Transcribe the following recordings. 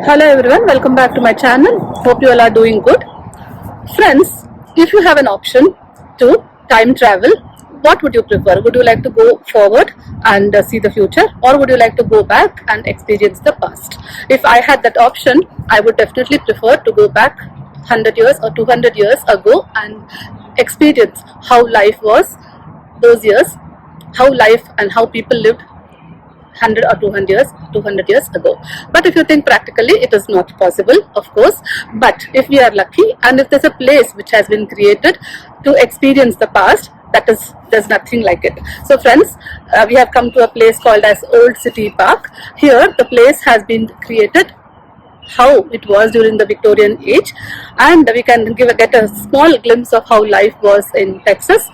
Hello everyone, welcome back to my channel. Hope you all are doing good. Friends, if you have an option to time travel, what would you prefer? Would you like to go forward and see the future, or would you like to go back and experience the past? If I had that option, I would definitely prefer to go back 100 years or 200 years ago and experience how life was those years, how life and how people lived 100 or 200 years ago. But if you think practically, it is not possible, of course. But if we are lucky and if there's a place which has been created to experience the past, there's nothing like it. So friends, we have come to a place called as Old City Park. Here the place has been created how it was during the Victorian age, and we can get a small glimpse of how life was in Texas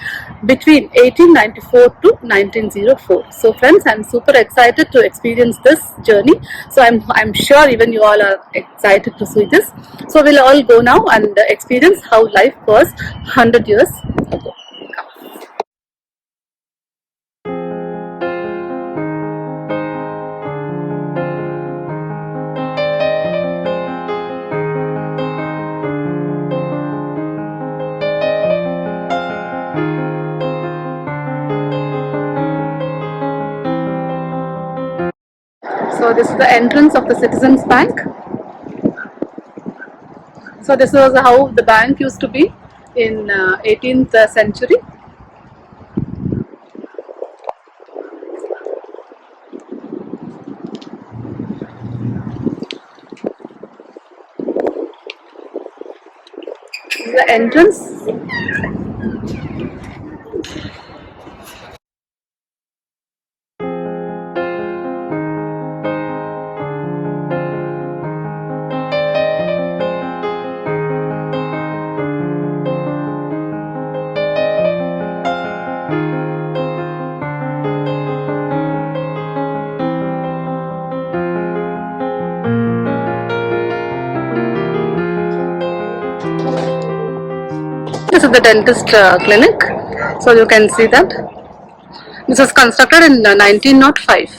between 1894 to 1904. So friends, I'm super excited to experience this journey. So I'm sure even you all are excited to see this. So we'll all go now and experience how life was 100 years ago. So this is the entrance of the Citizens Bank. So this was how the bank used to be in 18th century. This is the entrance. This is the dentist clinic. So you can see that. This was constructed in 1905.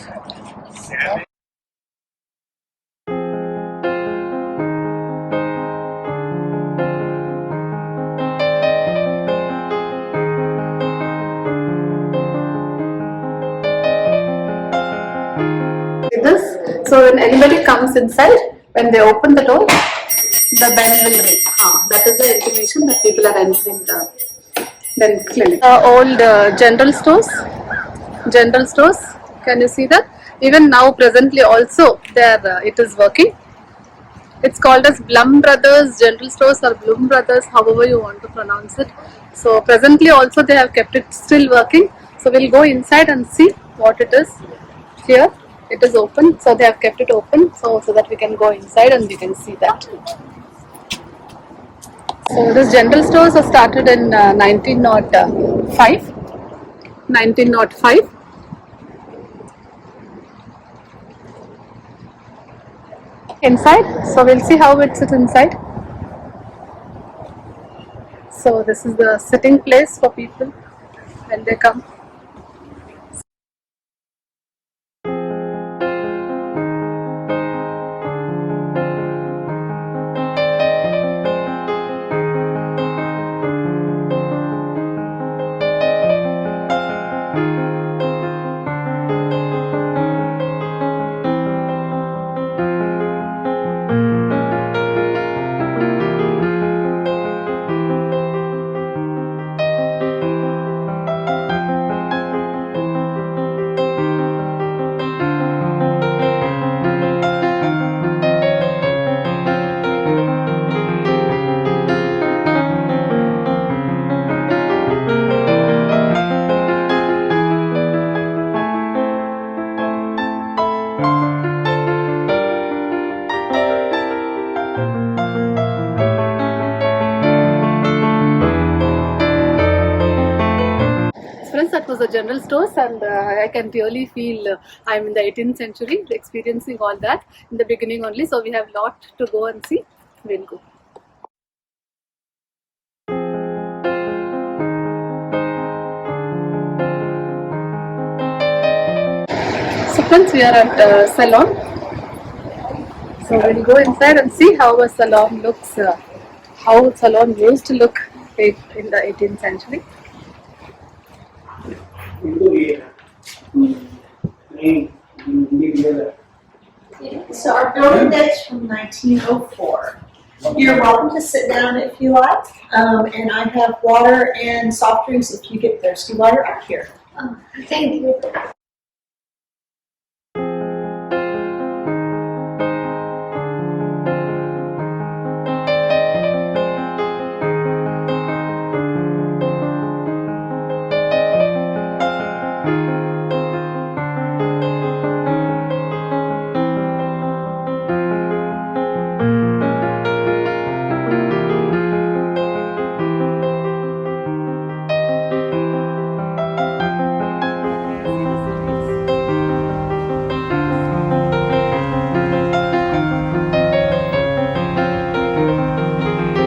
This. So when anybody comes inside, when they open the door, the bell will ring. That is the intimation that people are entering the clinic. Old general stores. General stores. Can you see that? Even now, presently, also there it is working. It's called as Blum Brothers General Stores or Blum Brothers, however you want to pronounce it. So presently also they have kept it still working. So we'll go inside and see what it is. Here it is open, so they have kept it open so that we can go inside and we can see that. So this general stores was started in 1905. 1905. Inside, so we'll see how it sits inside. So this is the sitting place for people when they come. Friends, that was the general stores, and I can really feel I'm in the 18th century, experiencing all that in the beginning only. So we have a lot to go and see. We'll go. So friends, we are at salon. So we'll go inside and see how a salon looks, how salon used to look in the 18th century. So our building dates from 1904. You're welcome to sit down if you like, and I have water and soft drinks if you get thirsty while you're out here. Thank you.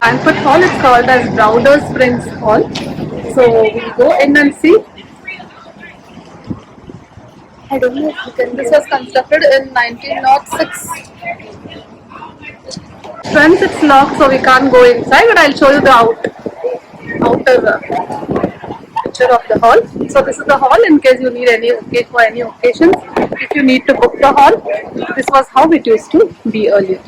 Banquet hall is called as Browder Springs Hall. So we'll go in and see. I don't know if you can. This was constructed in 1906. Friends, it's locked, so we can't go inside, but I'll show you the outer picture of the hall. So this is the hall in case you need for any occasions. If you need to book the hall, this was how it used to be earlier.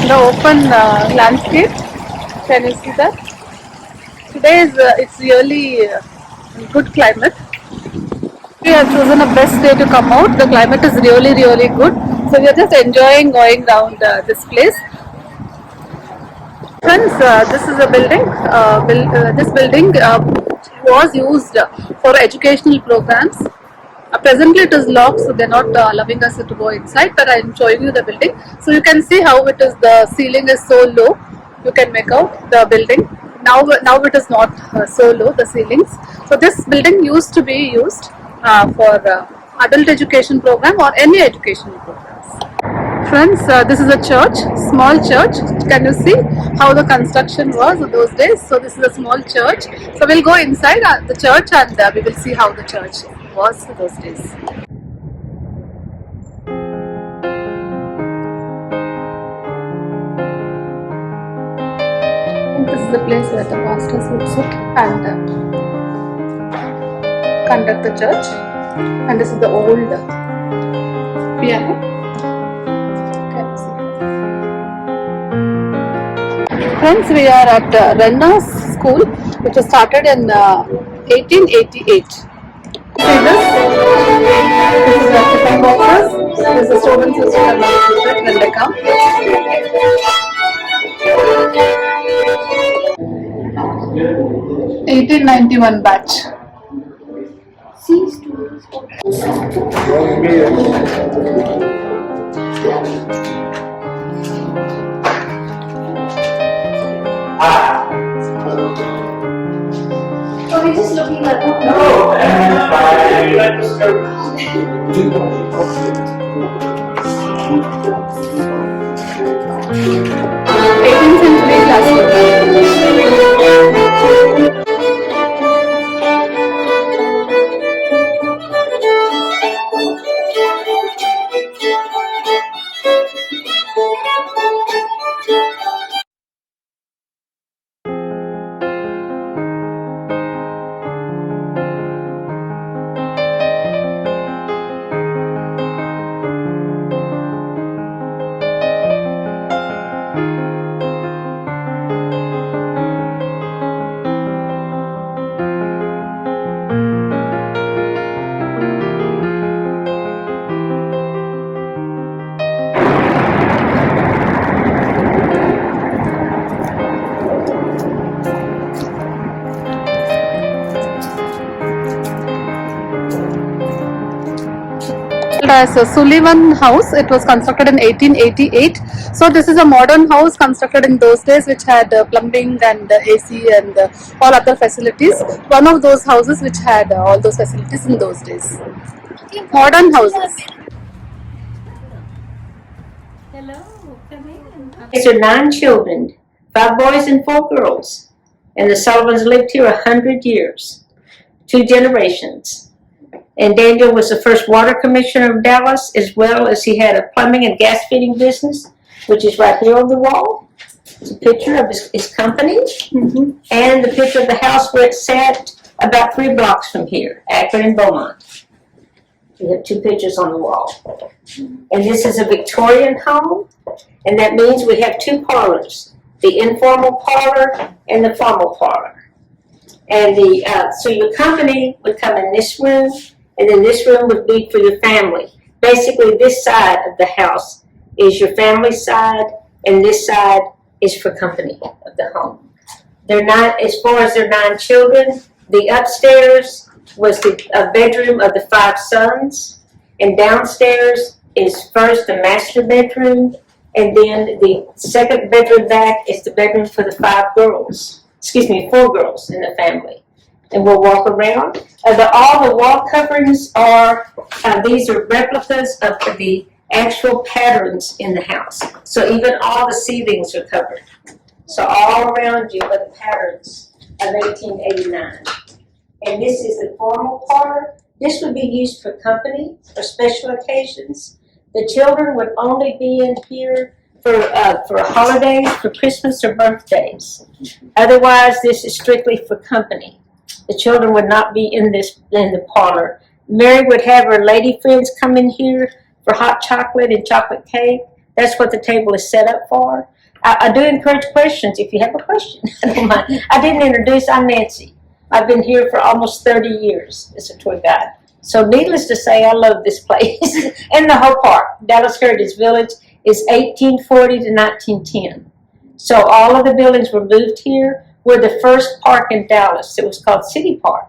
The open landscape. Can you see that? Today it's really good climate. We have chosen a best day to come out. The climate is really good. So we are just enjoying going around this place. Friends, this is a building. This building was used for educational programs. Presently it is locked, so they're not allowing us to go inside, but I'm showing you the building. So you can see how it is, the ceiling is so low. You can make out the building. Now it is not so low, the ceilings. So this building used to be used for adult education program or any educational programs. Friends, this is a church, small church. Can you see how the construction was in those days? So this is a small church. So we'll go inside the church and we will see how the church was in those days. And this is the place where the pastors would sit and conduct the church. And this is the old piano. Can you see? Friends, we are at Renna's school, which was started in 1888. See this? This is the tiffin boxes. This is the students who sit when they come. 1891 batch. See students. Are we just looking at them? No, let's go. 18th century classroom. As a Sullivan house. It was constructed in 1888. So this is a modern house constructed in those days, which had plumbing and AC and all other facilities. One of those houses which had all those facilities in those days. Modern houses. Hello, come in. These are 9 children, 5 boys and 4 girls. And the Sullivans lived here 100 years, 2 generations. And Daniel was the first water commissioner of Dallas, as well as he had a plumbing and gas fitting business, which is right here on the wall. It's a picture of his company, and the picture of the house where it sat about 3 blocks from here, Akron and Beaumont. We have 2 pictures on the wall. And this is a Victorian home, and that means we have 2 parlors, the informal parlor and the formal parlor. And so your company would come in this room, and then this room would be for your family. Basically, this side of the house is your family side, and this side is for company of the home. They're not, as far as their 9 children, the upstairs was a bedroom of the 5 sons, and downstairs is first the master bedroom, and then the second bedroom back is the bedroom for the 4 girls in the family. And we'll walk around. All the wall coverings are, these are replicas of the actual patterns in the house. So even all the ceilings are covered. So all around you are the patterns of 1889. And this is the formal parlor. This would be used for company or special occasions. The children would only be in here for holidays, for Christmas or birthdays. Otherwise, this is strictly for company. The children would not be in the parlor. Mary would have her lady friends come in here for hot chocolate and chocolate cake. That's what the table is set up for. I do encourage questions if you have a question. I didn't introduce, I'm Nancy. I've been here for almost 30 years as a tour guide. So needless to say, I love this place and the whole park. Dallas Heritage Village is 1840 to 1910. So all of the buildings were moved here. We're the first park in Dallas. It was called City Park.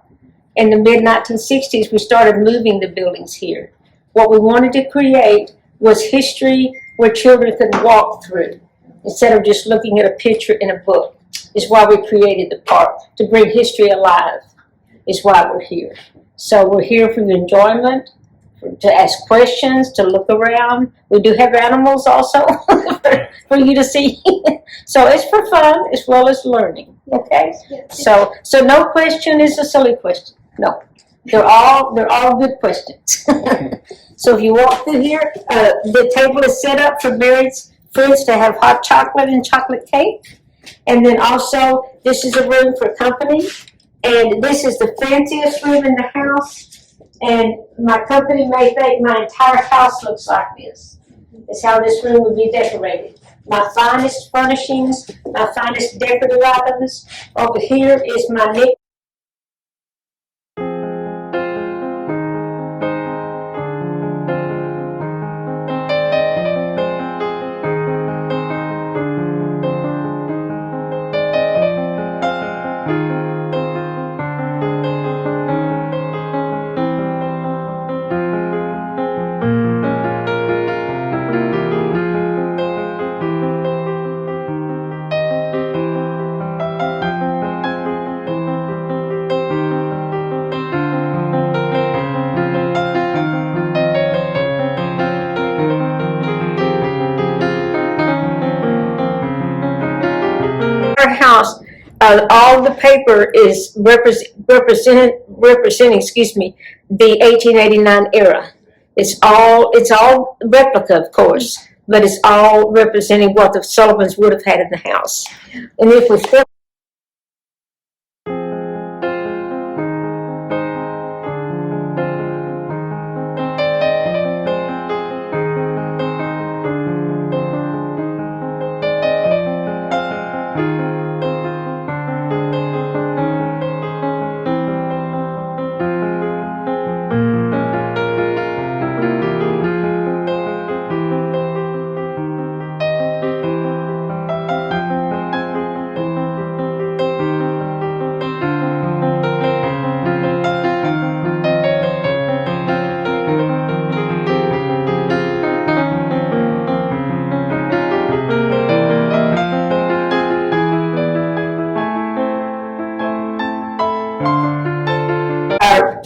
In the mid-1960s, we started moving the buildings here. What we wanted to create was history where children could walk through instead of just looking at a picture in a book. Is why we created the park, to bring history alive, is why we're here. So we're here for your enjoyment, to ask questions, to look around. We do have animals also for you to see. So it's for fun as well as learning, okay? So no question is a silly question. No, they're all good questions. So if you walk through here, the table is set up for Mary's friends to have hot chocolate and chocolate cake. And then also, this is a room for company, and this is the fanciest room in the house, and my company may think my entire house looks like this. It's how this room would be decorated. My finest furnishings, my finest decorative items. Over here is my nick. House, all the paper is representing, the 1889 era. It's all replica, of course, but it's all representing what the Sullivans would have had in the house. And if we step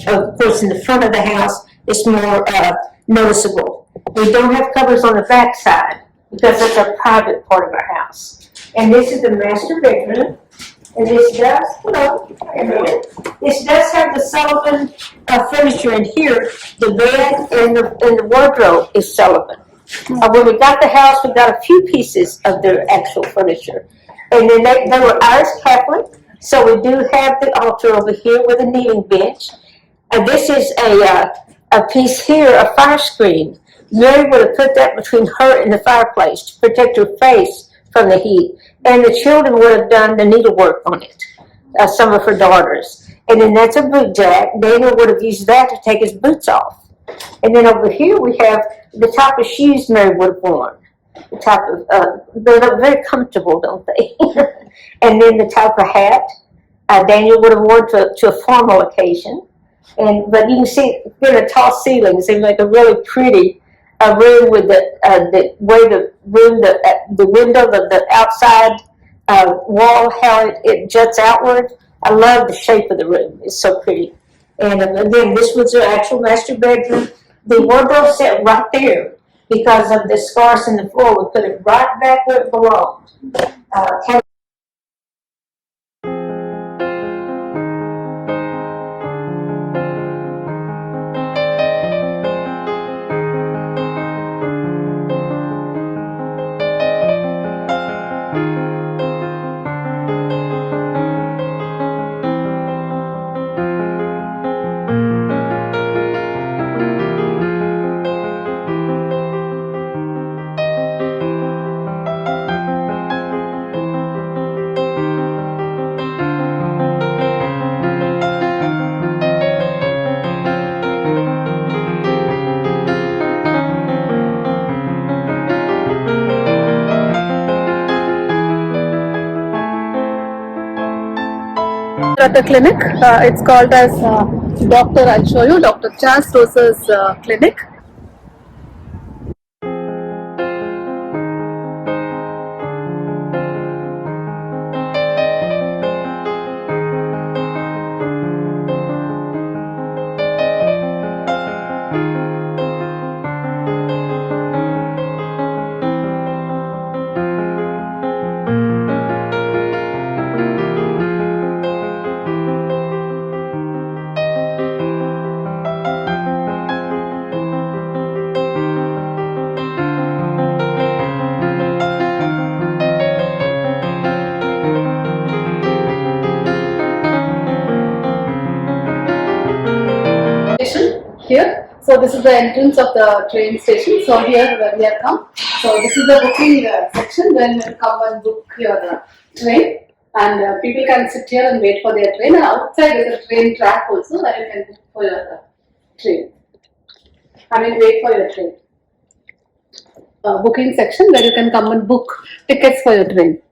of course, in the front of the house, it's more noticeable. We don't have covers on the back side because it's a private part of our house. And this is the master bedroom. And this does, this does have the Sullivan furniture in here. The bed and the wardrobe is Sullivan. When we got the house, we got a few pieces of their actual furniture. And then they were Irish Catholic, so we do have the altar over here with a kneeling bench. And this is a piece here, a fire screen. Mary would have put that between her and the fireplace to protect her face from the heat. And the children would have done the needlework on it, some of her daughters. And then that's a boot jack. Daniel would have used that to take his boots off. And then over here we have the type of shoes Mary would have worn. The type of, they look very comfortable, don't they? And then the type of hat Daniel would have worn to a formal occasion. But you can see, the tall ceilings, they make a really pretty room with the way the room, the window, the outside wall, how it juts outward. I love the shape of the room. It's so pretty. And again, this was the actual master bedroom. The wardrobe set right there because of the scars in the floor. We put it right back where it belonged. At the clinic, it's called as Doctor, I'll show you, Dr. Chas Rosa's clinic. Here, so this is the entrance of the train station. So here we have come. So this is the booking section. When you come and book your train, and people can sit here and wait for their train. And outside is a train track also where you can book for your train. Wait for your train. Booking section where you can come and book tickets for your train.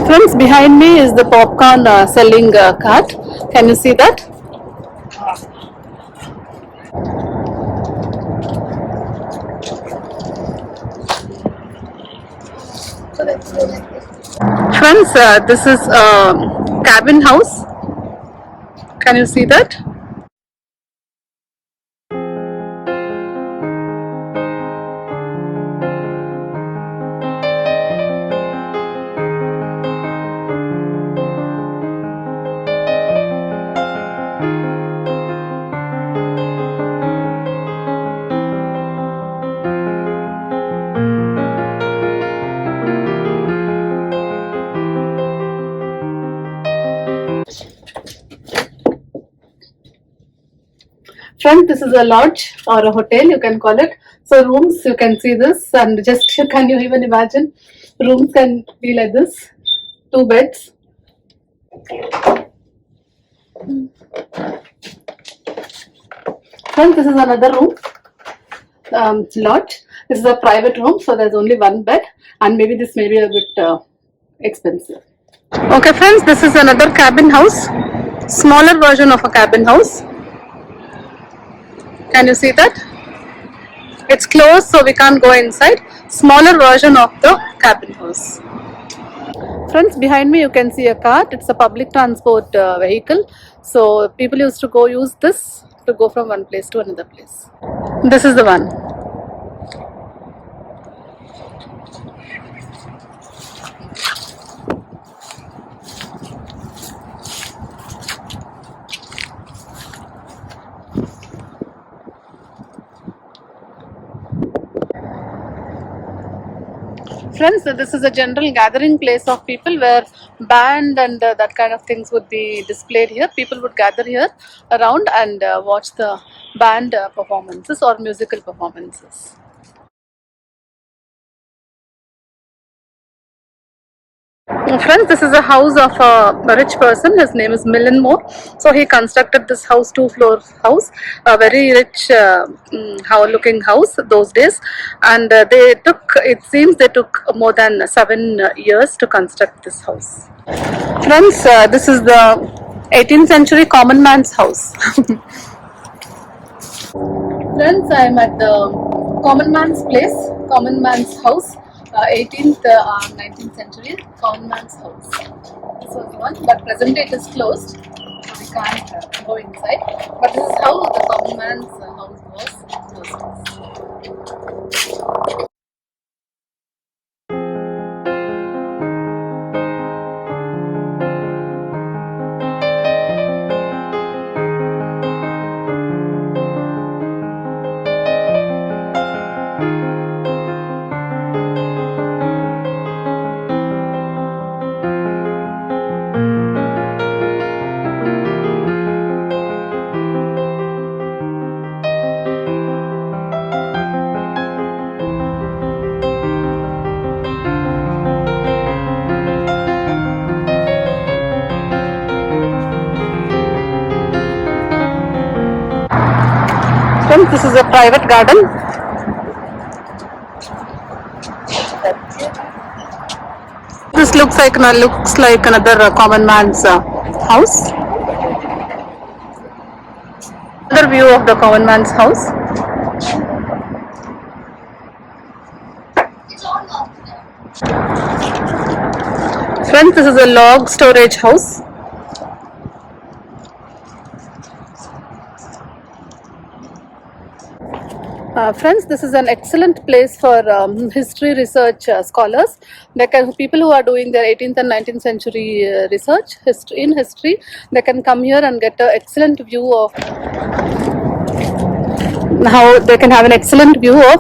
Friends, behind me is the popcorn selling cart. Can you see that? Friends, this is a cabin house. Can you see that? Friends, this is a lodge or a hotel, you can call it. So rooms, you can see this, and just can you even imagine? Rooms can be like this, 2 beds. Friends, this is another room, lodge. This is a private room, so there's only 1 bed, and maybe this may be a bit expensive. Okay friends, this is another cabin house, smaller version of a cabin house. Can you see that? It's closed, so we can't go inside. Smaller version of the cabin house. Friends, behind me you can see a cart. It's a public transport vehicle. So people used to go use this to go from one place to another place. This is the one. Friends, this is a general gathering place of people where band and that kind of things would be displayed here. People would gather here around and watch the band performances or musical performances. Friends, this is a house of a rich person. His name is Millen Moore. So he constructed this house, 2-floor house, a very rich looking house those days. And it seems they took more than 7 years to construct this house. Friends, this is the 18th century common man's house. Friends, I am at the common man's place, common man's house. 18th 19th century common man's house. This was one, but presently it is closed, so we can't go inside. But this is how the common man's house was those days. Friends, this is a private garden. This looks like another common man's house. Another view of the common man's house. Friends, this is a log storage house. Friends, this is an excellent place for history research scholars. People who are doing their 18th and 19th century research in history, they can come here and get an excellent view of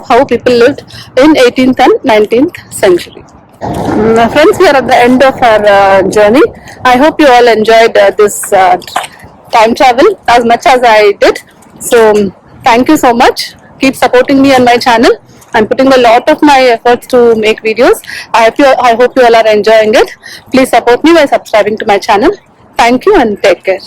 how people lived in 18th and 19th century. Friends, we are at the end of our journey. I hope you all enjoyed this time travel as much as I did. So thank you so much. Keep supporting me on my channel. I'm putting a lot of my efforts to make videos. I hope you all are enjoying it. Please support me by subscribing to my channel. Thank you and take care.